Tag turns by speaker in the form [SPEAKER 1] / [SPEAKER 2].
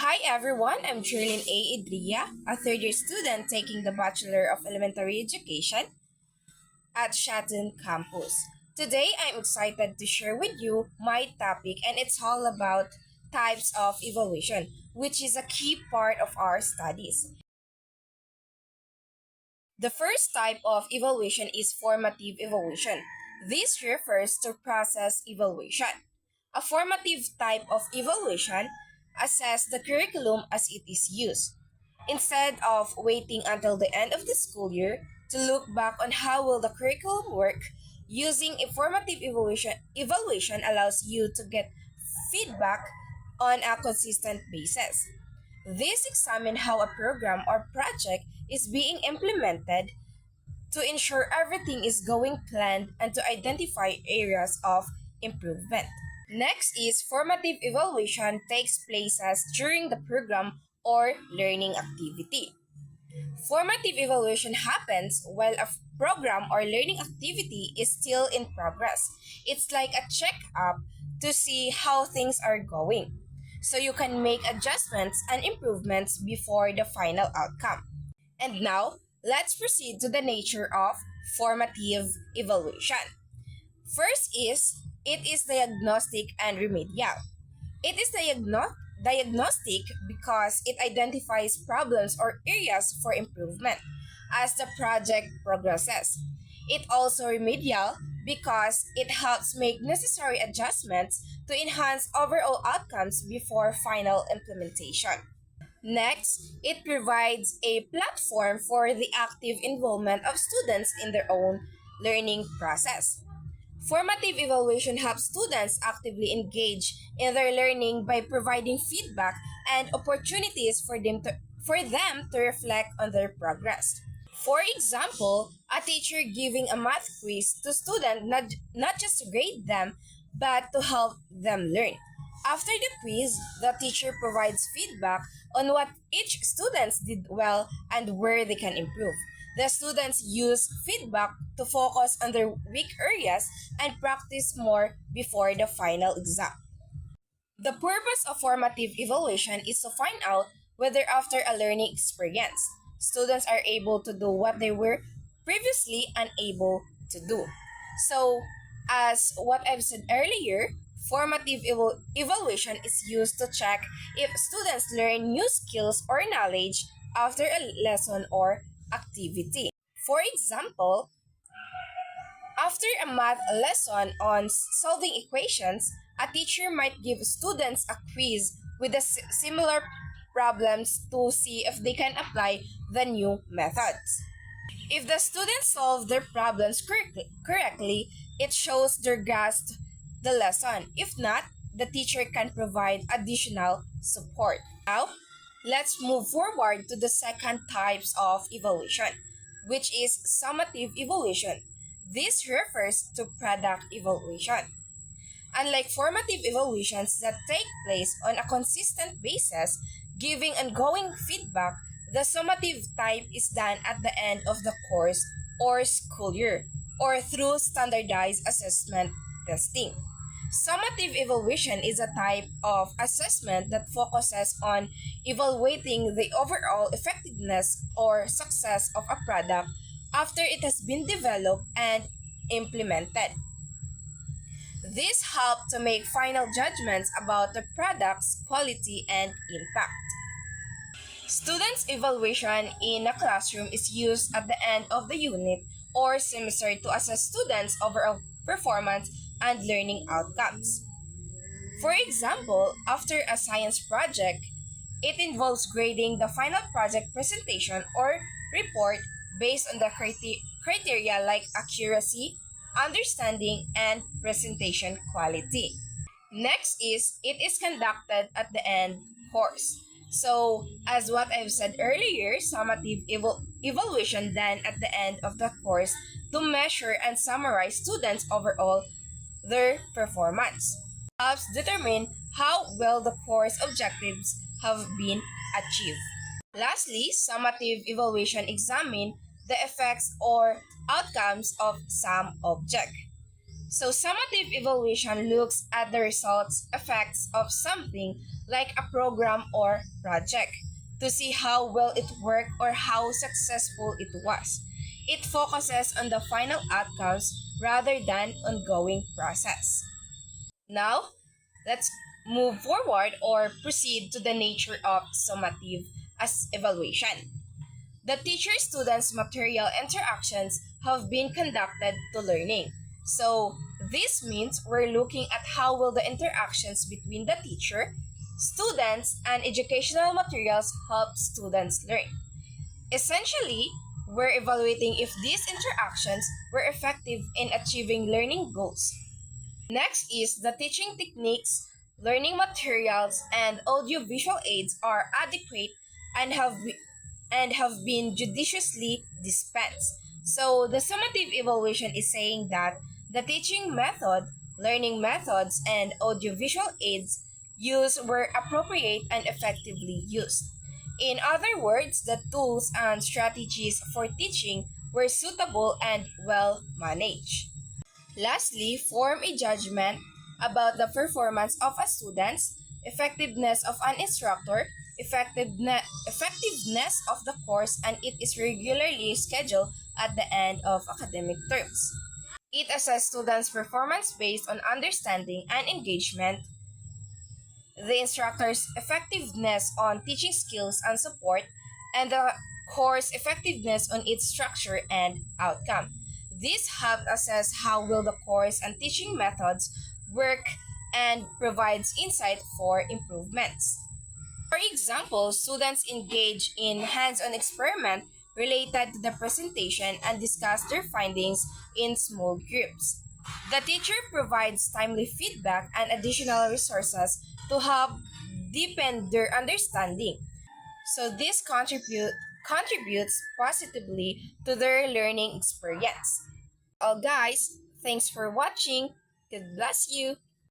[SPEAKER 1] Hi everyone, I'm Jerlyn A. Idria, a third year student taking the Bachelor of Elementary Education at Shatton campus. Today I'm excited to share with you my topic, and it's all about types of evaluation, which is a key part of our studies. The first type of evaluation is formative evaluation. This refers to process evaluation. A formative type of evaluation assesses the curriculum as it is used. Instead of waiting until the end of the school year to look back on how will the curriculum work, using a formative evaluation allows you to get feedback on a consistent basis. This examines how a program or project is being implemented to ensure everything is going planned and to identify areas of improvement. Next is formative evaluation takes places during the program or learning activity. Formative evaluation happens while a program or learning activity is still in progress. It's like a check-up to see how things are going, so you can make adjustments and improvements before the final outcome. And now, let's proceed to the nature of formative evaluation. First is, it is diagnostic and remedial. It is diagnostic because it identifies problems or areas for improvement as the project progresses. It also remedial because it helps make necessary adjustments to enhance overall outcomes before final implementation. Next, it provides a platform for the active involvement of students in their own learning process. Formative evaluation helps students actively engage in their learning by providing feedback and opportunities for them to reflect on their progress. For example, a teacher giving a math quiz to students not just to grade them, but to help them learn. After the quiz, the teacher provides feedback on what each student did well and where they can improve. The students use feedback to focus on their weak areas and practice more before the final exam. The purpose of formative evaluation is to find out whether after a learning experience, students are able to do what they were previously unable to do. So, as what I've said earlier, formative evaluation is used to check if students learn new skills or knowledge after a lesson or activity. For example, after a math lesson on solving equations, a teacher might give students a quiz with similar problems to see if they can apply the new methods. If the students solve their problems correctly, it shows their grasp the lesson. If not, the teacher can provide additional support. Now, let's move forward to the second types of evaluation, which is summative evaluation. This refers to product evaluation. Unlike formative evaluations that take place on a consistent basis, giving ongoing feedback, the summative type is done at the end of the course or school year, or through standardized assessment testing. Summative evaluation is a type of assessment that focuses on evaluating the overall effectiveness or success of a product after it has been developed and implemented. This helps to make final judgments about the product's quality and impact. Students' evaluation in a classroom is used at the end of the unit or semester to assess students' overall performance and learning outcomes. For example, after a science project, it involves grading the final project presentation or report based on the criteria like accuracy, understanding, and presentation quality. Next is, it is conducted at the end course. So, as what I've said earlier, summative evaluation done at the end of the course to measure and summarize students' overall their performance. Helps determine how well the course objectives have been achieved. Lastly, summative evaluation examine the effects or outcomes of some object. So summative evaluation looks at the results, effects of something like a program or project, to see how well it worked or how successful it was. It focuses on the final outcomes rather than ongoing process. Now, let's move forward or proceed to the nature of summative as evaluation. The teacher-students material interactions have been conducted to learning. So, this means we're looking at how will the interactions between the teacher, students, and educational materials help students learn. Essentially, we're evaluating if these interactions were effective in achieving learning goals. Next is the teaching techniques, learning materials, and audiovisual aids are adequate and have been judiciously dispensed. So the summative evaluation is saying that the teaching method, learning methods, and audiovisual aids used were appropriate and effectively used. In other words, the tools and strategies for teaching were suitable and well managed. Lastly, form a judgment about the performance of a student, effectiveness of an instructor, effectiveness of the course, and it is regularly scheduled at the end of academic terms. It assesses students' performance based on understanding and engagement, the instructor's effectiveness on teaching skills and support, and the course effectiveness on its structure and outcome. This helps assess how well the course and teaching methods work and provides insight for improvements. For example, students engage in hands-on experiment related to the presentation and discuss their findings in small groups. The teacher provides timely feedback and additional resources to help deepen their understanding. So this contributes positively to their learning experience. All guys, thanks for watching. God bless you.